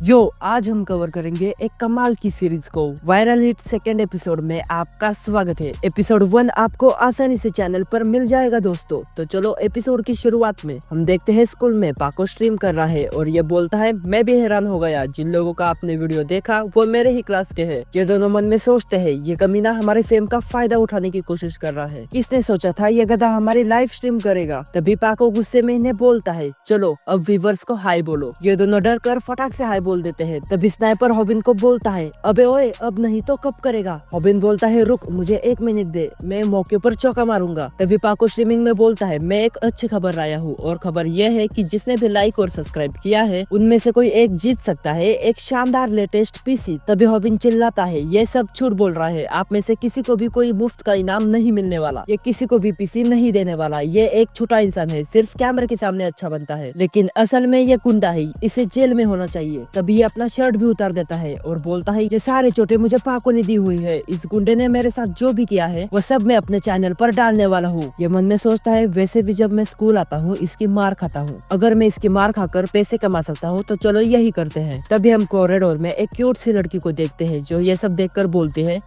यो आज हम कवर करेंगे एक कमाल की सीरीज को। वायरल हिट सेकेंड एपिसोड में आपका स्वागत है। एपिसोड 1 आपको आसानी से चैनल पर मिल जाएगा दोस्तों। तो चलो एपिसोड की शुरुआत में हम देखते हैं स्कूल में पाको स्ट्रीम कर रहा है और ये बोलता है मैं भी हैरान हो गया, जिन लोगों का आपने वीडियो देखा वो मेरे ही क्लास के हैं। ये दोनों मन में सोचते हैं ये कमीना हमारे फेम का फायदा उठाने की कोशिश कर रहा है। किसने सोचा था ये गधा हमारी लाइव स्ट्रीम करेगा। तभी पाको गुस्से में इन्हें बोलता है चलो अब व्यूवर्स को हाई बोलो। ये दोनों डर कर फटाक से हाई बोल देते हैं। तभी स्नाइपर हॉबिन को बोलता है अबे ओए अब नहीं तो कब करेगा। हॉबिन बोलता है रुक मुझे 1 मिनट दे, मैं मौके पर चौका मारूंगा। तभी पाको स्ट्रीमिंग में बोलता है मैं एक अच्छी खबर लाया हूँ और खबर यह है कि जिसने भी लाइक और सब्सक्राइब किया है उनमें से कोई एक जीत सकता है एक शानदार लेटेस्ट पीसी। तभी हॉबिन चिल्लाता है ये सब झूठ बोल रहा है, आप में से किसी को भी कोई मुफ्त का इनाम नहीं मिलने वाला, ये किसी को भी पीसी नहीं देने वाला, ये एक छोटा इंसान है सिर्फ कैमरे के सामने अच्छा बनता है लेकिन असल में ये गुंडा है, इसे जेल में होना चाहिए। तभी अपना शर्ट भी उतार देता है और बोलता है ये सारे चोटें मुझे पाको ने दी हुई है, इस गुंडे ने मेरे साथ जो भी किया है वो सब मैं अपने चैनल पर डालने वाला हूँ। ये मन में सोचता है वैसे भी जब मैं स्कूल आता हूँ इसकी मार खाता हूँ, अगर मैं इसकी मार खाकर पैसे कमा सकता हूँ तो चलो यही करते हैं। तभी हम कॉरिडोर में एक क्यूट सी लड़की को देखते हैं जो ये सब देखकर बोलती है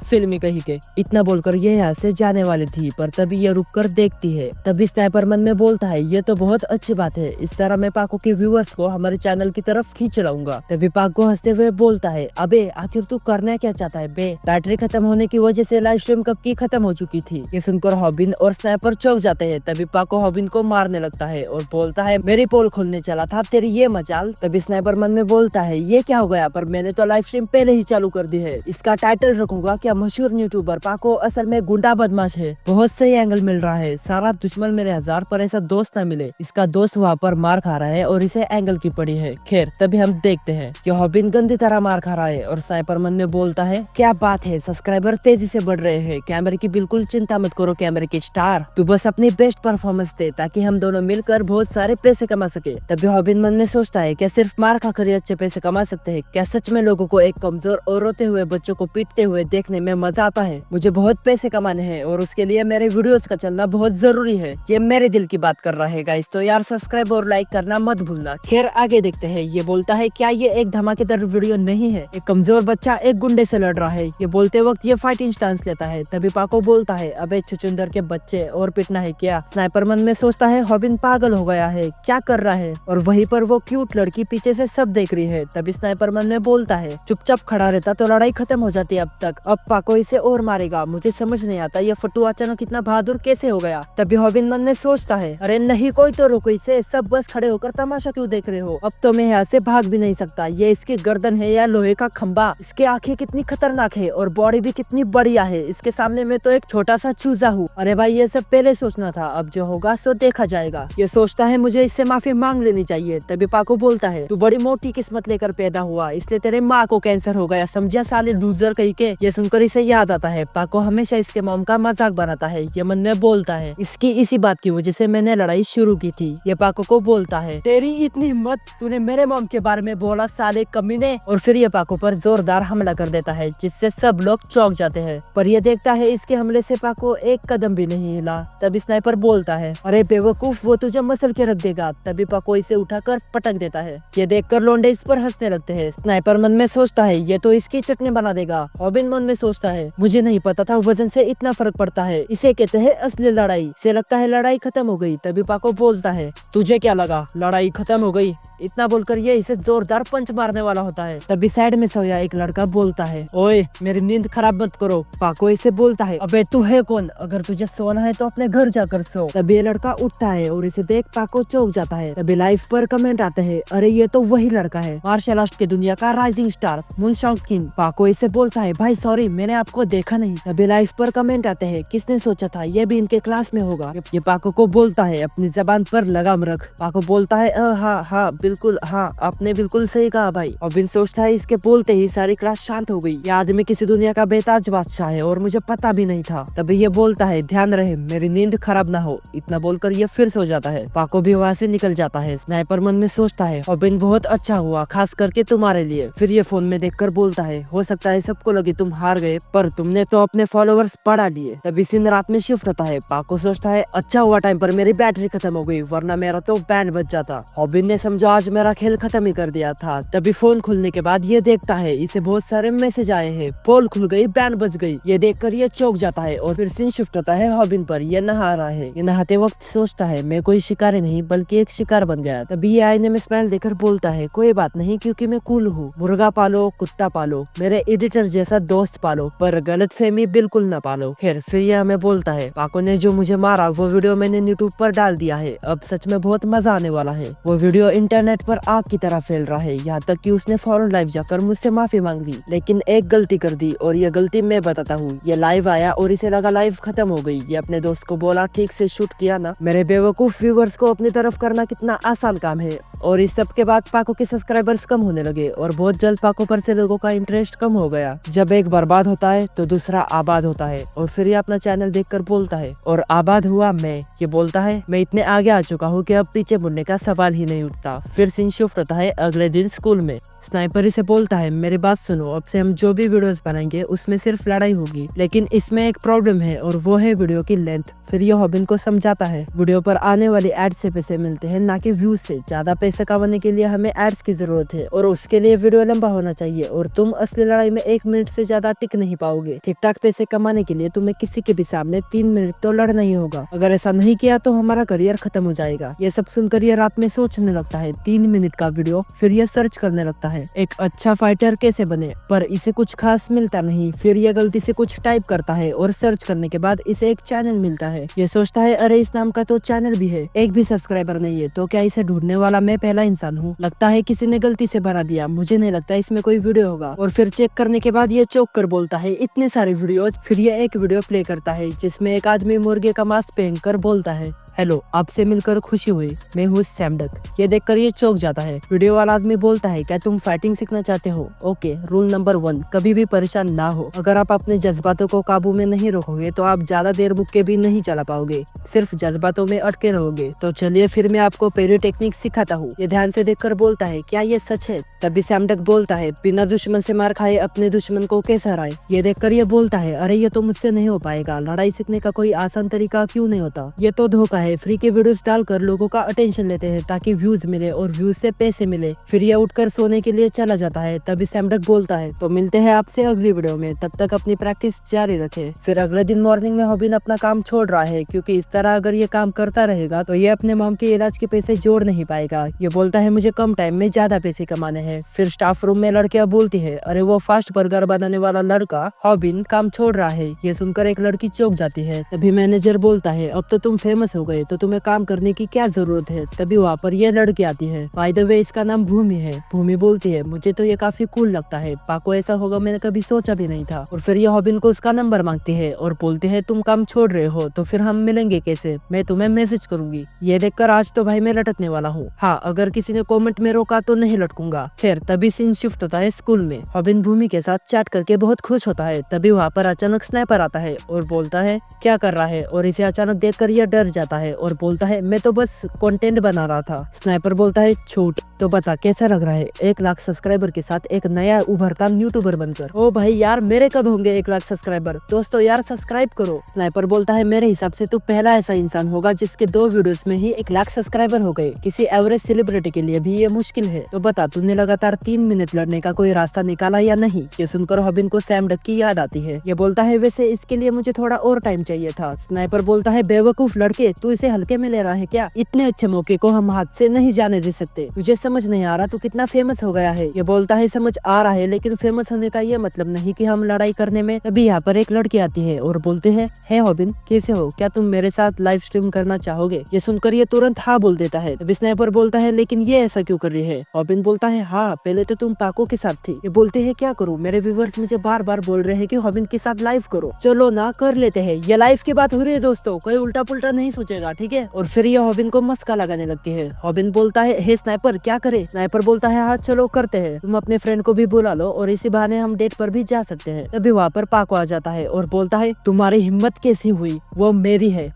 फिल्मी कहीं के। इतना बोलकर ये यहाँ से जाने वाली थी पर तभी ये रुक कर देखती है। तभी स्नाइपर मन में बोलता है ये तो बहुत अच्छी बात है, इस तरह मैं पाको के व्यूअर्स को हमारे चैनल की तरफ खींच लाऊंगा। तभी पाको हंसते हुए बोलता है अबे आखिर तू करना क्या चाहता है बे, बैटरी खत्म होने की वजह से लाइव स्ट्रीम कब की खत्म हो चुकी थी। ये सुनकर हॉबिन और स्नाइपर चौंक जाते हैं। तभी पाको हॉबिन को मारने लगता है और बोलता है मेरी पोल खोलने चला था तेरी ये मजाल। तभी स्नाइपर मन में बोलता है ये क्या हो गया, पर मैंने तो लाइव स्ट्रीम पहले ही चालू कर दी है, इसका टाइटल रखूंगा क्या मशहूर यूट्यूबर पाको असल में गुंडा बदमाश है। बहुत सही एंगल मिल रहा है, सारा दुश्मन मेरे 1000 पर ऐसा दोस्त न मिले। इसका दोस्त वहाँ पर मार खा रहा है और इसे एंगल की पड़ी है। खैर तभी हम देखते हैं कि हॉबिन गंदी तरह मार खा रहा है और स्नाइपर मन में बोलता है क्या बात है, सब्सक्राइबर तेजी से बढ़ रहे हैं, कैमरे की बिल्कुल चिंता मत करो कैमरे के स्टार, तू बस अपनी बेस्ट परफॉर्मेंस दे ताकि हम दोनों मिलकर बहुत सारे पैसे कमा सके। तभी हॉबिन मन में सोचता है क्या सिर्फ मार खाकर ही अच्छे पैसे कमा सकते हैं, क्या सच में लोगों को एक कमजोर और रोते हुए बच्चों को पीटते हुए देखने में मजा आता है। मुझे बहुत पैसे कमाने हैं और उसके लिए मेरे वीडियोस का चलना बहुत जरूरी है। ये मेरे दिल की बात कर रहा है गाइस, तो यार सब्सक्राइब और लाइक करना मत भूलना। खैर आगे देखते हैं। ये बोलता है क्या ये एक धमाकेदार वीडियो नहीं है, एक कमजोर बच्चा एक गुंडे से लड़ रहा है। ये बोलते वक्त ये फाइटिंग स्टांस लेता है। तभी पाको बोलता है अबे छुचुंदर के बच्चे और पिटना है क्या। स्नाइपर मन में सोचता है हॉबिन पागल हो गया है, क्या कर रहा है, और वहीं पर वो क्यूट लड़की पीछे से सब देख रही है। तभी स्नाइपर मन में बोलता है चुपचाप खड़ा रहता तो लड़ाई खत्म हो जाती अब तक, अब पाको इसे और मारेगा। मुझे समझ नहीं आता ये फटू अचानक इतना बहादुर कैसे हो गया। तभी हॉबिन मन में सोचता है अरे नहीं कोई तो रोको इसे, सब बस खड़े होकर तमाशा क्यों देख रहे हो, अब तो मैं यहाँ से भाग भी नहीं सकता। ये इसकी गर्दन है या लोहे का खंबा, इसके आंखें कितनी खतरनाक है और बॉडी भी कितनी बढ़िया है, इसके सामने मैं तो एक छोटा सा चूजा हूँ। अरे भाई ये सब पहले सोचना था, अब जो होगा सो देखा जाएगा। ये सोचता है मुझे इससे माफी मांग लेनी चाहिए। तभी पाको बोलता है तू बड़ी मोटी किस्मत लेकर पैदा हुआ, इसलिए तेरे माँ को कैंसर हो गया, समझा साले लूजर कहीं के। ये सुनकर इसे याद आता है पाको हमेशा इसके मॉम का मजाक बनाता है। ये मन में बोलता है इसकी इसी बात की वजह से मैंने लड़ाई शुरू की थी। ये पाको को बोलता है तेरी इतनी हिम्मत, तूने मेरे मॉम के बारे में बोला साले कमीने। और फिर ये पाको पर जोरदार हमला कर देता है जिससे सब लोग चौंक जाते हैं। पर ये देखता है इसके हमले से पाको एक कदम भी नहीं हिला। तभी स्नाइपर बोलता है अरे बेवकूफ वो तुझे मसल के रख देगा। तभी पाको इसे उठाकर पटक देता है। ये देखकर लोंडे इस पर हंसने लगते हैं। स्नाइपर मन में सोचता है ये तो इसकी चटनी बना देगा। हॉबिन मन में सोचता है मुझे नहीं पता था वजन से इतना फर्क पड़ता है, इसे कहते हैं असली लड़ाई। से लगता है लड़ाई खत्म हो गई। तभी पाको बोलता है तुझे क्या लगा लड़ाई खत्म हो गई। इतना बोलकर ये इसे जोरदार पंच मारने वाला होता है। तभी साइड में सोया एक लड़का बोलता है ओए मेरी नींद खराब मत करो। पाको इसे बोलता है अबे तू है कौन, अगर तुझे सोना है तो अपने घर जाकर सो। तभी ये लड़का उठता है और इसे देख पाको चौंक जाता है। तभी लाइव पर कमेंट आते हैं अरे ये तो वही लड़का है, मार्शल आर्ट की दुनिया का राइजिंग स्टार मुनशाओकिन। पाको इसे बोलता है भाई सॉरी मैंने आपको देखा नहीं। तभी लाइव पर कमेंट आते हैं किसने सोचा था ये भी इनके क्लास में होगा। ये पाको को बोलता है अपनी जबान पर लगाम रख। पाको बोलता है हाँ हाँ बिल्कुल हाँ आपने बिल्कुल सही कहा भाई। और बिन सोचता है इसके बोलते ही सारी क्लास शांत हो गई। ये आदमी किसी दुनिया का बेताज बादशाह है और मुझे पता भी नहीं था। तभी ये बोलता है ध्यान रहे मेरी नींद खराब ना हो। इतना बोलकर ये फिर सो जाता है। पाको भी वहाँ से निकल जाता है। स्नाइपर मन में सोचता है और बिन बहुत अच्छा हुआ खास करके तुम्हारे लिए। फिर ये फोन में देखकर बोलता है हो सकता है सबको लगे तुम हार गए अरे पर तुमने तो अपने फॉलोअर्स बढ़ा लिए। तभी सीन रात में शिफ्ट होता है। पाको सोचता है अच्छा हुआ टाइम पर मेरी बैटरी खत्म हो गई, वरना मेरा तो बैंड बच जाता। हॉबिन ने समझो आज मेरा खेल खत्म ही कर दिया था। तभी फोन खुलने के बाद ये देखता है इसे बहुत सारे मैसेज आए हैं। पोल खुल गई, बैंड बच गई। ये देखकर ये चौंक जाता है और फिर सीन शिफ्ट होता है हॉबिन पर। ये नहा रहा है। ये नहाते वक्त सोचता है मैं कोई शिकारी नहीं बल्कि एक शिकार बन गया। तभी ये आईने में स्माइल देकर बोलता है कोई बात नहीं क्योंकि मैं कूल हूँ। मुर्गा पालो, कुत्ता पालो, मेरे एडिटर जैसा दोस्त पालो, पर गलतफहमी बिल्कुल न पालो। खैर फिर ये हमें बोलता है पाको ने जो मुझे मारा वो वीडियो मैंने यूट्यूब पर डाल दिया है। अब सच में बहुत मजा आने वाला है। वो वीडियो इंटरनेट पर आग की तरह फैल रहा है, यहाँ तक कि उसने फौरन लाइव जाकर मुझसे माफी मांग ली। लेकिन एक गलती कर दी और ये गलती मैं बताता हूँ। ये लाइव आया और इसे लगा लाइव खत्म हो गई। ये अपने दोस्त को बोला ठीक से शूट किया ना। मेरे बेवकूफ व्यूवर्स को अपनी तरफ करना कितना आसान काम है। और इस सब के बाद पाको के सब्सक्राइबर्स कम होने लगे और बहुत जल्द पाको पर से लोगों का इंटरेस्ट कम हो गया। जब एक बर्बाद होता है तो दूसरा आबाद होता है। और फिर ये अपना चैनल देखकर बोलता है और आबाद हुआ मैं। ये बोलता है मैं इतने आगे आ चुका हूँ कि अब पीछे मुड़ने का सवाल ही नहीं उठता। फिर सीन शिफ्ट होता है अगले दिन स्कूल में। स्नाइपर इसे बोलता है मेरी बात सुनो, अब से हम जो भी वीडियोस बनाएंगे उसमें सिर्फ लड़ाई होगी, लेकिन इसमें एक प्रॉब्लम है और वो है वीडियो की लेंथ। फिर ये हॉबिन को समझाता है वीडियो पर आने वाली एड से पैसे मिलते हैं ना कि व्यूज से। ज्यादा पैसे कमाने के लिए हमें एड्स की जरूरत है और उसके लिए वीडियो लंबा होना चाहिए और तुम असली लड़ाई में 1 मिनट से ज्यादा टिक नहीं पाओगे। ठीक ठाक पैसे कमाने के लिए तुम्हें किसी के भी सामने 3 मिनट तो लड़ना ही होगा। अगर ऐसा नहीं किया तो हमारा करियर खत्म हो जाएगा। ये सब सुनकर ये रात में सोचने लगता है 3 मिनट का वीडियो। फिर ये सर्च करने लगता है एक अच्छा फाइटर कैसे बने, पर इसे कुछ खास मिलता नहीं। फिर ये गलती से कुछ टाइप करता है और सर्च करने के बाद इसे एक चैनल मिलता है। ये सोचता है अरे इस नाम का तो चैनल भी है, एक भी सब्सक्राइबर नहीं है, तो क्या इसे ढूंढने वाला मैं पहला इंसान हूँ? लगता है किसी ने गलती से बना दिया, मुझे नहीं लगता इसमें कोई वीडियो होगा। और फिर चेक करने के बाद ये चौंक कर बोलता है इतने सारे वीडियोज। फिर ये एक वीडियो प्ले करता है जिसमें एक आदमी मुर्गे का मांस पहनकर बोलता है हेलो, आपसे मिलकर खुशी हुई, मैं हूँ सैमडक। ये देखकर ये चौंक जाता है। वीडियो वाला आदमी बोलता है क्या तुम फाइटिंग सीखना चाहते हो? ओके, रूल नंबर 1, कभी भी परेशान ना हो। अगर आप अपने जज्बातों को काबू में नहीं रखोगे तो आप ज्यादा देर मुक्के भी नहीं चला पाओगे, सिर्फ जज्बातों में अटके रहोगे। तो चलिए फिर मैं आपको पेरी टेक्निक सिखाता हूँ। ये ध्यान से देखकर बोलता है क्या ये सच है? तभी सैमडक बोलता है बिना दुश्मन से मार खाए अपने दुश्मन को कैसे हराए? ये देखकर ये बोलता है अरे ये तो मुझसे नहीं हो पाएगा, लड़ाई सीखने का कोई आसान तरीका क्यों नहीं होता? ये तो धोखा है। फ्री के वीडियोस डालकर लोगों का अटेंशन लेते हैं ताकि व्यूज मिले और व्यूज से पैसे मिले। फिर ये उठकर सोने के लिए चला जाता है। तभी सैमडक बोलता है तो मिलते हैं आपसे अगली वीडियो में, तब तक अपनी प्रैक्टिस जारी रखे। फिर अगले दिन मॉर्निंग में हॉबिन अपना काम छोड़ रहा है क्योंकि इस तरह अगर ये काम करता रहेगा तो ये अपने मॉम के इलाज के पैसे जोड़ नहीं पाएगा। ये बोलता है मुझे कम टाइम में ज्यादा पैसे कमाने हैं। फिर स्टाफ रूम में लड़कियां बोलती है अरे वो फास्ट बर्गर बनाने वाला लड़का हॉबिन काम छोड़ रहा है। ये सुनकर एक लड़की चौंक जाती है। तभी मैनेजर बोलता है अब तो तुम फेमस हो गए तो तुम्हें काम करने की क्या जरूरत है? तभी वहाँ पर ये लड़की आती है। बाय द वे इसका नाम भूमि है। भूमि बोलती है मुझे तो ये काफी कूल लगता है, पाको ऐसा होगा मैंने कभी सोचा भी नहीं था। और फिर ये हॉबिन को उसका नंबर मांगती है और बोलते है तुम काम छोड़ रहे हो तो फिर हम मिलेंगे कैसे? मैं तुम्हें मैसेज करूंगी। ये देखकर आज तो भाई मैं लटकने वाला हूँ। हाँ, अगर किसी ने कॉमेंट में रोका तो नहीं लटकूंगा। फिर तभी सीन शिफ्ट होता है स्कूल में। हॉबिन भूमि के साथ चैट करके बहुत खुश होता है। तभी वहाँ पर अचानक स्नाइपर आता है और बोलता है क्या कर रहा है? और इसे अचानक देखकर यह डर जाता है और बोलता है मैं तो बस कंटेंट बना रहा था। स्नाइपर बोलता है छूट, तो बता कैसा लग रहा है 1 लाख सब्सक्राइबर के साथ एक नया उभरता यूट्यूबर बनकर? ओ भाई यार मेरे कब होंगे 1 लाख सब्सक्राइबर? दोस्तों यार सब्सक्राइब करो। स्नाइपर बोलता है मेरे हिसाब से तू पहला ऐसा इंसान होगा जिसके 2 वीडियोस में ही 1 लाख सब्सक्राइबर हो गए। किसी एवरेज सेलिब्रिटी के लिए भी ये मुश्किल है। तो बता तूने लगातार 3 मिनट लड़ने का कोई रास्ता निकाला या नहीं? ये सुनकर हॉबिन को सैमडक की याद आती है। ये बोलता है वैसे इसके लिए मुझे थोड़ा और टाइम चाहिए था। स्नाइपर बोलता है बेवकूफ लड़के, तू इसे हल्के में ले रहा है क्या? इतने अच्छे मौके को हम हाथ से नहीं जाने दे सकते। तुझे समझ नहीं आ रहा तू कितना फेमस हो गया है? ये बोलता है समझ आ रहा है, लेकिन फेमस होने का ये मतलब नहीं कि हम लड़ाई करने में। तभी यहाँ पर एक लड़की आती है और बोलते हैं हे हॉबिन कैसे हो, क्या तुम मेरे साथ लाइव स्ट्रीम करना चाहोगे? ये सुनकर ये तुरंत हाँ बोल देता है। तभी स्नाइपर बोलता है लेकिन ये ऐसा क्यों कर रही है? हॉबिन बोलता है हाँ पहले तो तुम पाको के साथ थी। ये बोलते हैं क्या करूँ, मेरे व्यूवर्स मुझे बार बार बोल रहे हैं कि हॉबिन के साथ लाइव करो। चलो ना कर लेते हैं। ये लाइव की बात हो रही है दोस्तों, कोई उल्टा पुल्टा नहीं सोचेगा, ठीक है? और फिर ये हॉबिन को मस्का लगाने लगती है। हॉबिन बोलता है हे स्नाइपर क्या करे? स्नाइपर बोलता है हाँ चलो करते हैं, तुम अपने फ्रेंड को भी बुला लो और इसी बहाने हम डेट पर भी जा सकते हैं। तभी वहाँ पर पाको आ जाता है और बोलता है तुम्हारी हिम्मत कैसी हुई? वो मेरी है।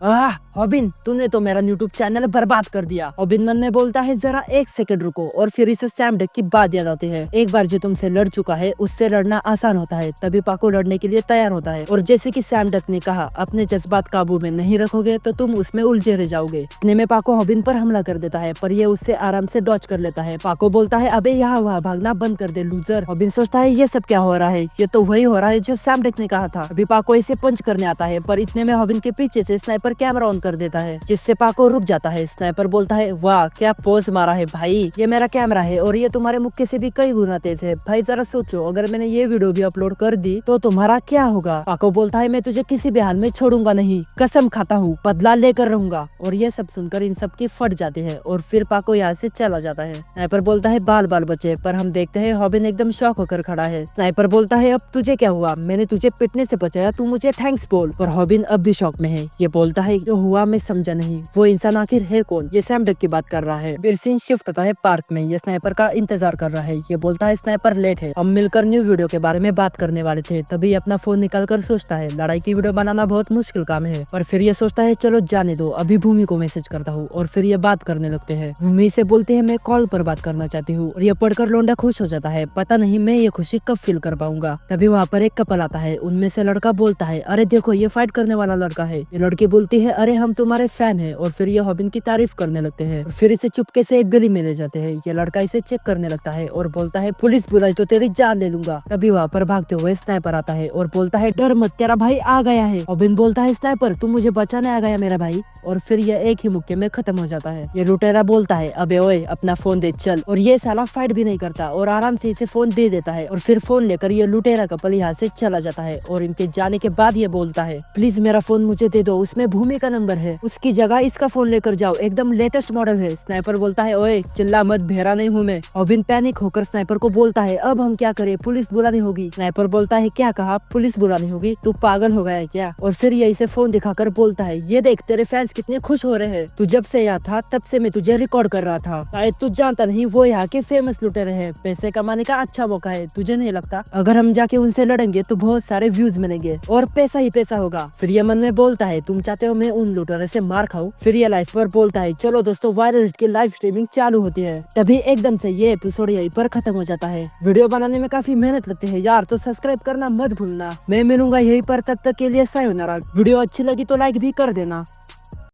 हॉबिन तूने तो मेरा यूट्यूब चैनल बर्बाद कर दिया। हॉबिन मन में बोलता है जरा एक सेकंड रुको, और फिर इसे सैम डक की बात याद आती है। एक बार जो तुमसे लड़ चुका है उससे लड़ना आसान होता है। तभी पाको लड़ने के लिए तैयार होता है, और जैसे कि सैम डक ने कहा, अपने जज्बात काबू में नहीं रखोगे तो तुम उसमें उलझे रह जाओगे। इतने में पाको हॉबिन पर हमला कर देता है, पर ये उससे आराम से डॉच कर लेता है। पाको बोलता है अबे यहाँ वहाँ भागना बंद कर दे लूजर। हॉबिन सोचता है ये सब क्या हो रहा है, ये तो वही हो रहा है जो सैम डक ने कहा था। अभी पाको इसे पंच करने आता है, पर इतने में हॉबिन के पीछे से स्नाइपर कैमरा ऑन कर देता है, जिससे पाको रुक जाता है। स्नाइपर बोलता है वाह क्या पोज मारा है भाई, ये मेरा कैमरा है और ये तुम्हारे मुक्के से भी कई गुना तेज है। भाई जरा सोचो, अगर मैंने ये वीडियो भी अपलोड कर दी तो तुम्हारा क्या होगा। पाको बोलता है मैं तुझे किसी भी हाल में छोड़ूंगा नहीं, कसम खाता हूँ, बदला लेकर रहूंगा। और ये सब सुनकर इन सब की फट जाती है, और फिर पाको यहाँ से चला जाता है। स्नाइपर बोलता है बाल बाल बचे, पर हम देखते हैं हॉबिन एकदम शॉक होकर खड़ा है। स्नाइपर बोलता है अब तुझे क्या हुआ, मैंने तुझे पिटने से बचाया, तू मुझे थैंक्स बोल। पर हॉबिन अब भी शॉक में है। ये बोलता है जो हुआ मैं समझा नहीं, वो इंसान आखिर है कौन। ये सैम डक की बात कर रहा है। फिर सीन शिफ्ट होता है पार्क में। ये स्नाइपर का इंतजार कर रहा है। ये बोलता है स्नाइपर लेट है, हम मिलकर न्यू वीडियो के बारे में बात करने वाले थे। तभी अपना फोन निकाल कर सोचता है लड़ाई की वीडियो बनाना बहुत मुश्किल काम है। और फिर ये सोचता है चलो जाने दो, अभी भूमि को मैसेज करता हूँ। और फिर ये बात करने लगते हैं। भूमि से बोलते हैं मैं कॉल पर बात करना चाहती हूँ, और ये पढ़कर लोंडा खुश हो जाता है। पता नहीं मैं ये खुशी कब फील कर पाऊंगा। तभी वहाँ पर एक कपल आता है। उनमें से लड़का बोलता है अरे देखो ये फाइट करने वाला लड़का है। ये लड़की बोलती है अरे हम तुम्हारे फैन है। और फिर ये हॉबिन की तारीफ करने लगते हैं। और फिर इसे चुपके से एक गली में ले जाते हैं। ये लड़का इसे चेक करने लगता है और बोलता है पुलिस बुलाई तो तेरी जान ले लूंगा। तभी वहाँ पर भागते हुए स्नाइपर आता है और बोलता है डर मत, तेरा भाई आ गया है। हॉबिन बोलता है स्नाइपर तुम मुझे बचाने आ गया मेरा भाई। और फिर ये एक ही मुक्के में खत्म हो जाता है। ये लुटेरा बोलता है अबे ओए अपना फोन दे चल। और ये साला फाइट भी नहीं करता और आराम से इसे फोन दे देता है। और फिर फोन लेकर ये लुटेरा कपल यहाँ से चला जाता है। और इनके जाने के बाद ये बोलता है प्लीज मेरा फोन मुझे दे दो, उसमें भूमि का नंबर है, उसकी जगह इसका फोन लेकर जाओ, एकदम लेटेस्ट मॉडल है। स्नाइपर बोलता है ओए चिल्ला मत, भेड़ा नहीं हूँ मैं। हॉबिन पैनिक होकर स्नाइपर को बोलता है अब हम क्या करें, पुलिस बुलानी होगी। स्नाइपर बोलता है क्या कहा, पुलिस बुलानी होगी, तू पागल हो गया है क्या। और फिर ये इसे फोन दिखाकर बोलता है ये देख तेरे फैंस कितने खुश हो रहे हैं, तू जब से यहाँ था तब से मैं तुझे रिकॉर्ड कर रहा था। शायद तू जानता नहीं वो यहाँ के फेमस लुटेरे हैं, पैसे कमाने का अच्छा मौका है, तुझे नहीं लगता अगर हम जाके उनसे लड़ेंगे तो बहुत सारे व्यूज मिलेंगे और पैसा ही पैसा होगा। फिर ये मन में बोलता है तुम चाहते हो मैं उन लुटेरे से मार खाऊं। फिर ये लाइफ पर बोलता है चलो दोस्तों वायरल हिट की लाइव स्ट्रीमिंग चालू होती है। तभी एकदम से ये एपिसोड यहीं पर खत्म हो जाता है। वीडियो बनाने में काफी मेहनत लगती है यार, तो सब्सक्राइब करना मत भूलना। मैं मिलूंगा यहीं पर, तब तक के लिए सायोनारा। वीडियो अच्छी लगी तो लाइक भी कर देना।